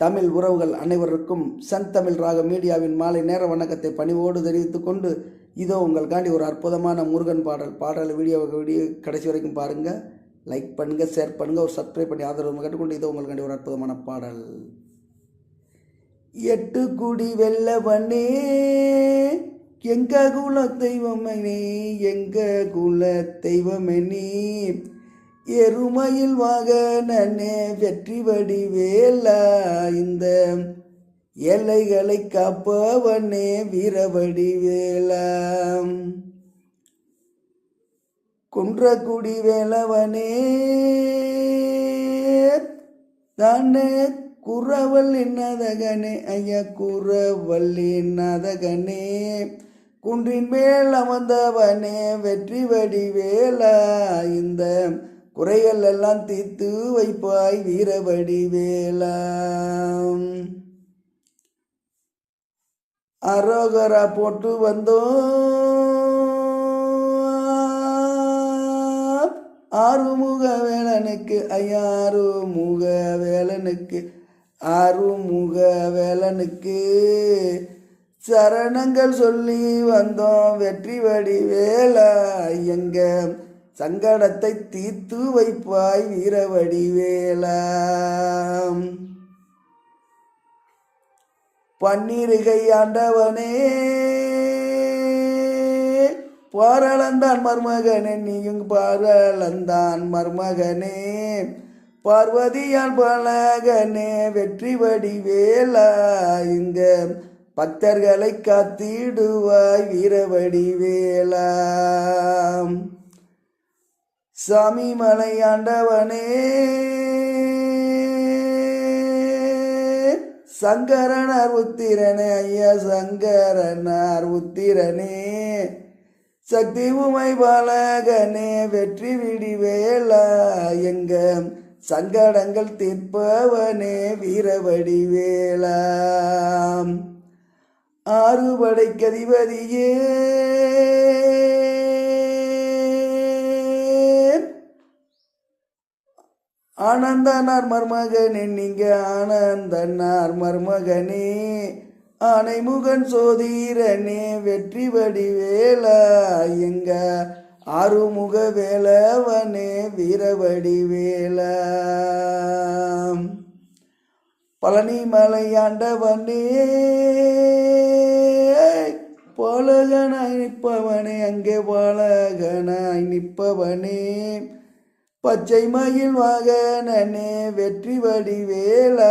தமிழ் உறவுகள் அனைவருக்கும் சன் தமிழ் ராக மீடியாவின் மாலை நேர வணக்கத்தை பணிவோடு தெரிவித்துக் கொண்டு இதோ உங்களுக்காண்டி ஒரு அற்புதமான முருகன் பாடல் வீடியோ கடைசி வரைக்கும் பாருங்கள். லைக் பண்ணுங்கள், ஷேர் பண்ணுங்கள், ஒரு சப்ஸ்கிரைப் பண்ணி ஆதரவு கேட்டுக்கொண்டு இதோ உங்களுக்காண்டி ஒரு அற்புதமான பாடல். எட்டு குடி வெள்ளவனே எங்க குல தெய்வமனே, எங்க குல தெய்வமனே, எருமையில் வாகனே வெற்றி வடிவேலா, இந்த எல்லைகளை காப்பவனே வீரவடிவேலா, குன்றக்குடி வேலவனே தானே குறவல்லி நாதகனே, ஐயா குறவல்லி நாதகனே, குன்றின் மேல் அமர்ந்தவனே வெற்றி வடிவேலா, இந்த குறைகள் எல்லாம் தீர்த்து வைப்பாய் வீரவடிவேலா, அரோகரா போட்டு வந்தோம் ஆறுமுக வேலனுக்கு, ஐயா ஆறுமுக வேலனுக்கு, ஆறுமுக வேலனுக்கு சரணங்கள் சொல்லி வந்தோம் வெற்றி வடிவேலா, எங்க சங்கடத்தை தீர்த்து வைப்பாய் வீரவடிவேலா, பன்னிருகை ஆண்டவனே பாரளந்தான் மருமகனே, நீயும் பாரளந்தான் மருமகனே, பார்வதியான் பலகனே வெற்றி வடிவேலா, இங்க பக்தர்களை காத்திடுவாய் வீரவடிவேலா, சாமி மலை ஆண்டவனே சங்கரனார் உத்திரனே, ஐயா சங்கரனார் உத்திரனே, சக்தி உமை பாலகனே வெற்றி விடிவேலா, எங்க சங்கடங்கள் தீர்ப்பவனே வீரவடிவேலா, ஆறுபடை கதிபதியே ஆனந்தனார் மருமகனே, நீங்க ஆனந்தனார் மருமகனே, ஆனைமுகன் சோதீரனே வெற்றி வடிவேலா, எங்க ஆறுமுக வேலவனே வீரவடிவேலா, பழனி மலை ஆண்டவனே பாலகனாய் நிற்பவனே, அங்கே பாலகனாய் நிற்பவனே, பச்சை மயில் வாகனனே வெற்றி வடிவேலா.